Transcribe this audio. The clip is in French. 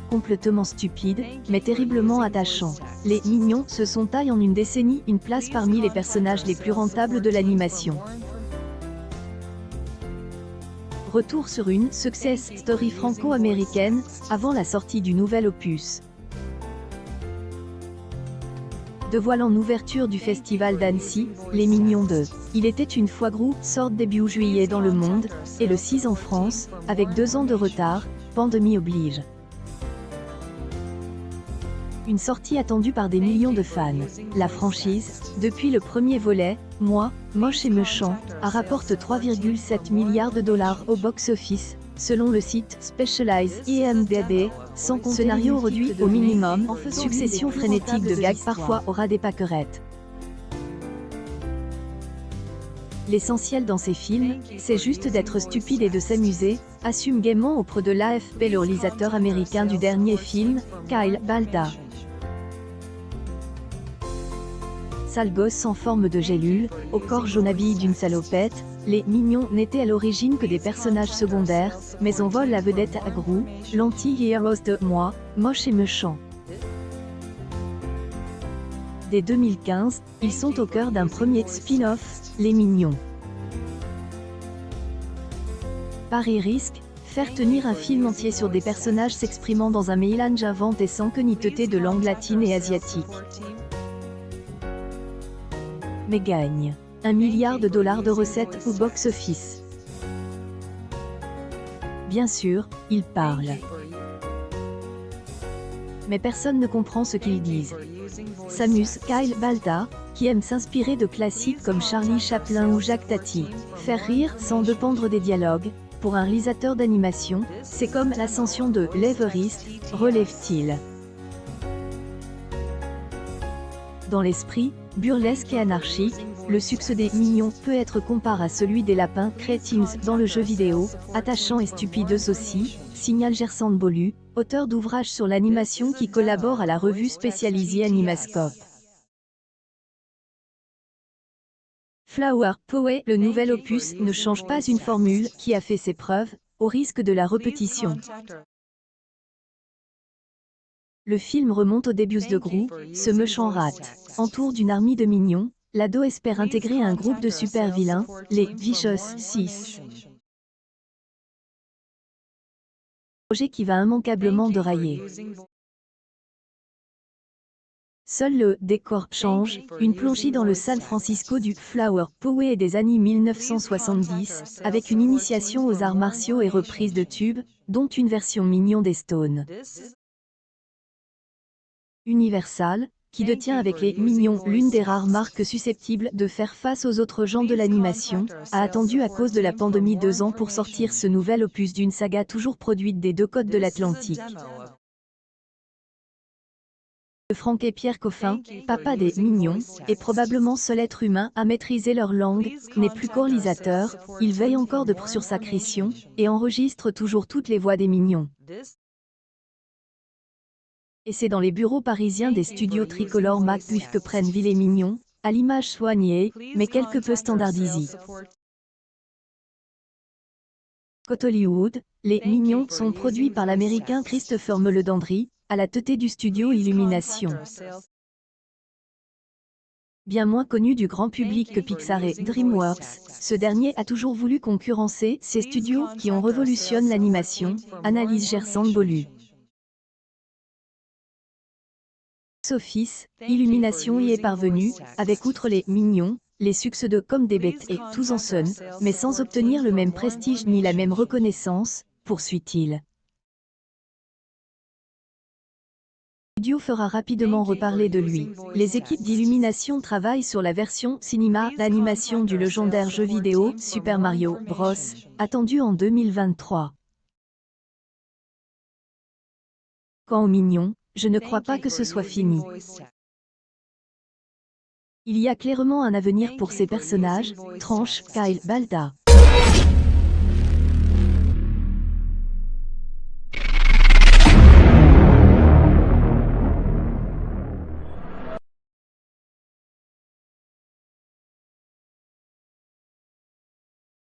complètement stupide, mais terriblement attachant. Les Mignons se sont taillés en une décennie une place parmi les personnages les plus rentables de l'animation. Retour sur une success story franco-américaine, avant la sortie du nouvel opus. Dévoilant l'ouverture du festival d'Annecy, Les Mignons 2. Il était une fois Gru sort début juillet dans le monde, et le 6 en France, avec 2 ans de retard, pandémie oblige. Une sortie attendue par des millions de fans. La franchise, depuis le premier volet, Moi, moche et méchant, rapporte 3,7 milliards de dollars au box-office, selon le site Specialized IMDb, sans compter scénario réduit au minimum, succession frénétique de gags parfois au ras des pâquerettes. L'essentiel dans ces films, c'est juste d'être stupide et de s'amuser, assume gaiement auprès de l'AFP le réalisateur américain du dernier film, Kyle Balda. Sale gosse en forme de gélule, au corps jaune habillé d'une salopette, les Mignons n'étaient à l'origine que des personnages secondaires, mais on vole la vedette à Gru, l'anti-héros de Moi, moche et méchant. Dès 2015, ils sont au cœur d'un premier spin-off, Les Mignons. Pari risque, faire tenir un film entier sur des personnages s'exprimant dans un mélange inventé et sans queniteuté de langue latine et asiatique. Mais gagne 1 milliard de dollars de recettes au box-office. Bien sûr, ils parlent. Mais personne ne comprend ce qu'ils disent. S'amuse Kyle Balda, qui aime s'inspirer de classiques comme Charlie Chaplin ou Jacques Tati. Faire rire sans dépendre des dialogues, pour un réalisateur d'animation, c'est comme l'ascension de l'Everest, relève-t-il. Dans l'esprit, burlesque et anarchique, le succès des Mignons peut être comparé à celui des lapins Crétins dans le jeu vidéo, attachant et stupides aussi, signale Gerson Bolu, auteur d'ouvrages sur l'animation qui collabore à la revue spécialisée Animascope. Flower Power, le nouvel opus, ne change pas une formule qui a fait ses preuves, au risque de la répétition. Le film remonte aux débuts de Gru, ce méchant rat. Entour d'une armée de mignons, l'ado espère intégrer un groupe de super-vilains, les Vicious 6. Projet qui va immanquablement dérailler. Seul le décor change, une plongée dans le San Francisco du Flower Power et des années 1970, avec une initiation aux arts martiaux et reprise de tubes, dont une version mignon des Stones. Universal, qui détient avec les Mignons l'une des rares marques susceptibles de faire face aux autres genres de l'animation, a attendu à cause de la pandémie 2 ans pour sortir ce nouvel opus d'une saga toujours produite des 2 côtes de l'Atlantique. Franck et Pierre Coffin, papa des Mignons, est probablement seul être humain à maîtriser leur langue, n'est plus co-réalisateur, il veille encore de près sur sa création, et enregistre toujours toutes les voix des Mignons. Et c'est dans les bureaux parisiens des studios Tricolore McBuff que prennent vie les Mignons, à l'image soignée, mais quelque peu standardisée. Côté Hollywood, les Mignons sont produits par l'américain Christopher Meledandri, à la tête du studio Illumination. Bien moins connu du grand public que Pixar et DreamWorks, ce dernier a toujours voulu concurrencer ces studios qui ont révolutionné l'animation, analyse Gerson Bolu. Office, Illumination y est parvenu, avec outre les Mignons, les succès de Comme des bêtes et Tous en Son, mais sans obtenir le même prestige ni la même reconnaissance, poursuit-il. Le studio fera rapidement reparler de lui. Les équipes d'Illumination travaillent sur la version cinéma d'animation du légendaire jeu vidéo Super Mario Bros, attendu en 2023. Quant aux Mignons, je ne crois pas que ce soit fini. Il y a clairement un avenir pour ces personnages, tranche Kyle Balda.